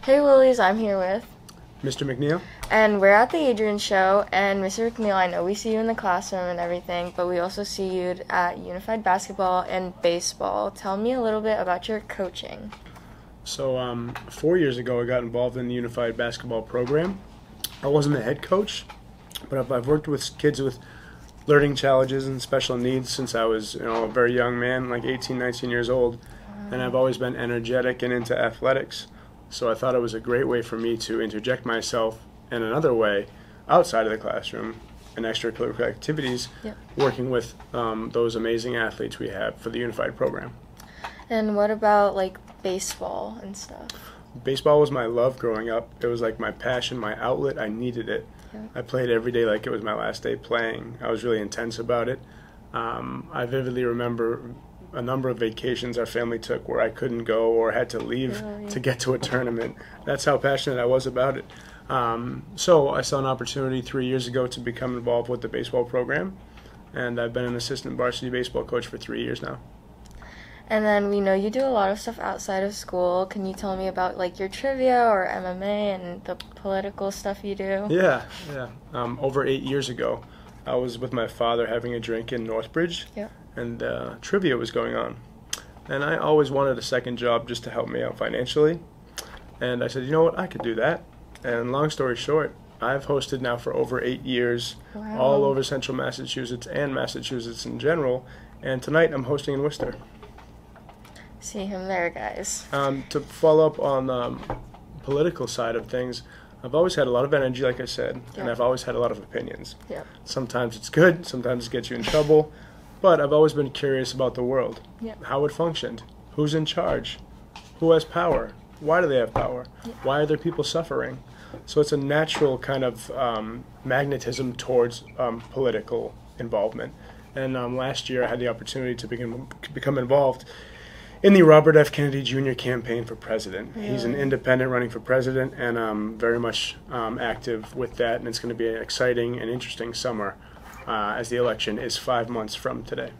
Hey Willies, I'm here with, Mr. McNeil? and we're at the Adrianne show. And Mr. McNeil, I know we see you in the classroom and everything, but we also see you at Unified Basketball and Baseball. Tell me a little bit about your coaching. So, 4 years ago, I got involved in the Unified Basketball program. I wasn't the head coach, but I've worked with kids with learning challenges and special needs since I was, a very young man, like 18, 19 years old. And I've always been energetic and into athletics. So I thought it was a great way for me to interject myself in another way outside of the classroom and extracurricular activities, Yep. working with those amazing athletes we have for the Unified program. And what about like baseball and stuff? Baseball was my love growing up. It was like my passion, my outlet. I needed it. Yeah. I played every day like it was my last day playing. I was really intense about it. I vividly remember a number of vacations our family took where I couldn't go or had to leave Really? to get to a tournament. That's how passionate I was about it. So I saw an opportunity 3 years ago to become involved with the baseball program, and I've been an assistant varsity baseball coach for 3 years now. And then we know you do a lot of stuff outside of school. Can you tell me about like your trivia or MMA and the political stuff you do? Yeah. Over 8 years ago, I was with my father having a drink in Northbridge, Yep. and trivia was going on. And I always wanted a second job just to help me out financially. And I said, you know what, I could do that. And long story short, I've hosted now for over 8 years, Wow. all over central Massachusetts and Massachusetts in general. And tonight I'm hosting in Worcester. See him there, guys. To follow up on the political side of things, I've always had a lot of energy, like I said, and Yeah. I've always had a lot of opinions. Yep. Sometimes it's good, sometimes it gets you in trouble, but I've always been curious about the world, Yep. how it functioned, who's in charge, who has power, why do they have power, why are there people suffering. So it's a natural kind of magnetism towards political involvement. And last year I had the opportunity to become involved in the Robert F. Kennedy Jr. campaign for president. He's an independent running for president, and I'm very much active with that, and it's going to be an exciting and interesting summer as the election is 5 months from today.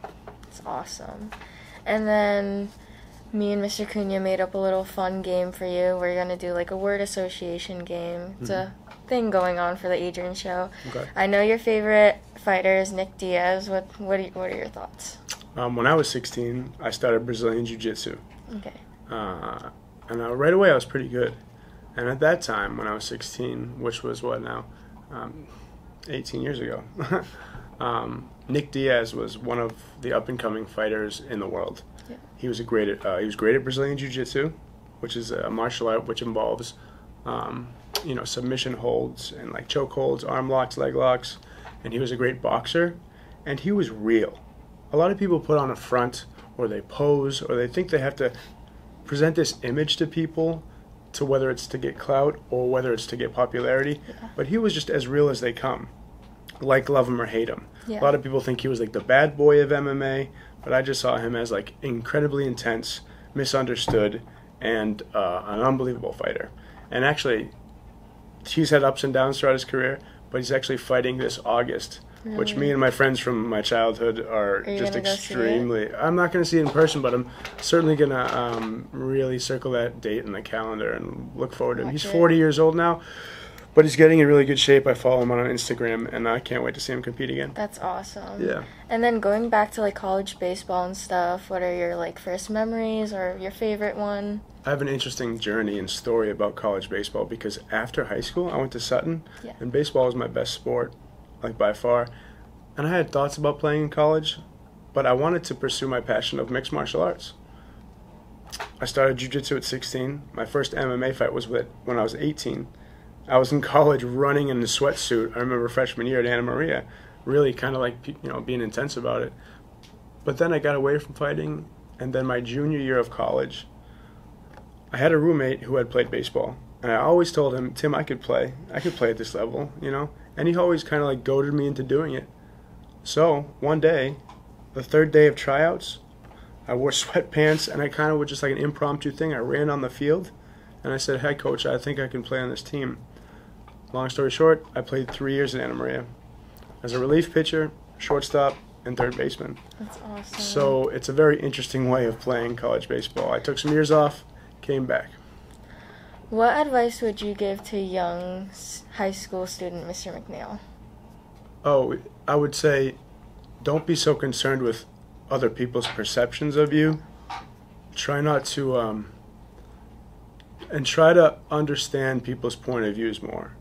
It's awesome. And then me and Mr. Cunha made up a little fun game for you. We're going to do like a word association game. It's a thing going on for the Adrianne show. Okay. I know your favorite fighter is Nick Diaz. What are your thoughts? When I was 16, I started Brazilian Jiu-Jitsu. Okay. And right away I was pretty good. And at that time, when I was 16, which was what now, 18 years ago, Nick Diaz was one of the up-and-coming fighters in the world. Yeah. He was great at Brazilian Jiu-Jitsu, which is a martial art which involves, submission holds and like choke holds, arm locks, leg locks. And he was a great boxer, and he was real. A lot of people put on a front, or they pose, or they think they have to present this image to people, to whether it's to get clout or whether it's to get popularity. Yeah. But he was just as real as they come, like love him or hate him. Yeah. A lot of people think he was like the bad boy of MMA, but I just saw him as like incredibly intense, misunderstood, and an unbelievable fighter. And actually, he's had ups and downs throughout his career, but he's actually fighting this August. Really? Which me and my friends from my childhood are you just gonna go see it? extremely. I'm not going to see it in person, but I'm certainly going to really circle that date in the calendar and look forward to him. He's Okay. 40 years old now, but he's getting in really good shape. I follow him on Instagram, and I can't wait to see him compete again. That's awesome. Yeah. And then going back to like college baseball and stuff, what are your like first memories or your favorite one? I have an interesting journey and story about college baseball because after high school, I went to Sutton, Yeah. and baseball was my best sport, like by far. And I had thoughts about playing in college, but I wanted to pursue my passion of mixed martial arts. I started jiu-jitsu at 16. My first MMA fight was when I was 18. I was in college running in the sweatsuit. I remember freshman year at Anna Maria, really kind of like being intense about it. But then I got away from fighting, and then my junior year of college, I had a roommate who had played baseball, and I always told him, Tim, I could play at this level, and he always kind of like goaded me into doing it. So one day, the third day of tryouts, I wore sweatpants, and I kind of was just like an impromptu thing. I ran on the field, and I said, hey, coach, I think I can play on this team. Long story short, I played 3 years at Anna Maria as a relief pitcher, shortstop, and third baseman. That's awesome. So it's a very interesting way of playing college baseball. I took some years off, came back. What advice would you give to young high school student Mr. McNeil? Oh, I would say don't be so concerned with other people's perceptions of you. Try not to, and try to understand people's point of views more.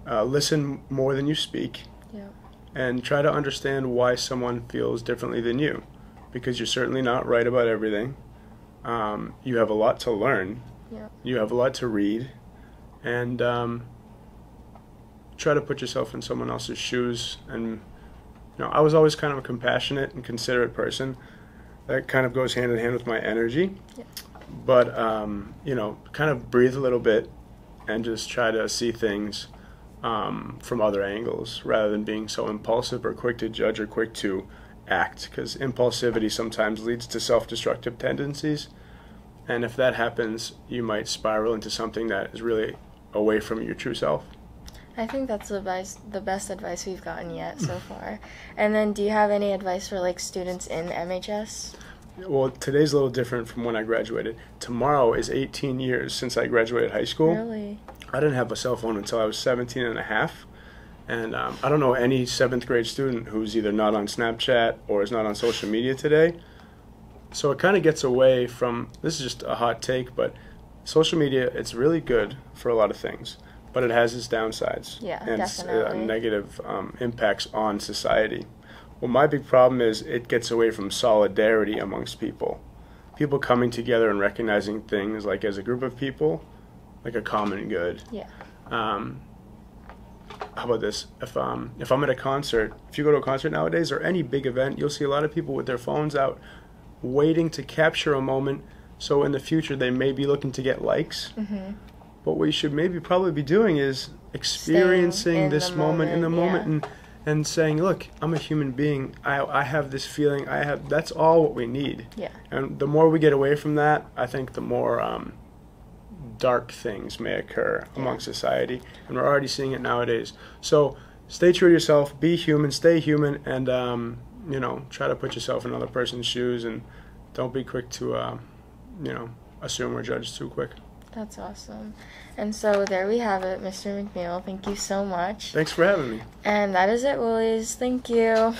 Listen more than you speak. Yeah. And try to understand why someone feels differently than you, because you're certainly not right about everything. You have a lot to learn. Yeah. You have a lot to read, and try to put yourself in someone else's shoes. And I was always kind of a compassionate and considerate person. That kind of goes hand in hand with my energy. Yeah. But kind of breathe a little bit and just try to see things from other angles rather than being so impulsive or quick to judge or quick to act, because impulsivity sometimes leads to self-destructive tendencies, and if that happens, you might spiral into something that is really away from your true self. I think that's the best advice we've gotten yet so far. And then do you have any advice for students in MHS? Well, today's a little different from when I graduated. Tomorrow is 18 years since I graduated high school. Really? I didn't have a cell phone until I was 17 and a half. And I don't know any 7th grade student who's either not on Snapchat or is not on social media today. So it kind of gets away from, this is just a hot take, but social media, it's really good for a lot of things, but it has its downsides. Yeah, and definitely. Negative impacts on society. Well, my big problem is it gets away from solidarity amongst people. People coming together and recognizing things like as a group of people, like a common good. Yeah. How about this? If I'm at a concert, if you go to a concert nowadays or any big event, you'll see a lot of people with their phones out waiting to capture a moment, so in the future they may be looking to get likes. Mm-hmm. But what you should maybe probably be doing is experiencing this moment in the moment and saying, look, I'm a human being. I have this feeling. That's all what we need. Yeah. And the more we get away from that, I think the more dark things may occur among society, and we're already seeing it nowadays. So stay true to yourself, be human, stay human, and try to put yourself in another person's shoes, and don't be quick to assume or judge too quick. That's awesome. And so there we have it, Mr. McNeil. Thank you so much. Thanks for having me. And that is it, Willies. Thank you.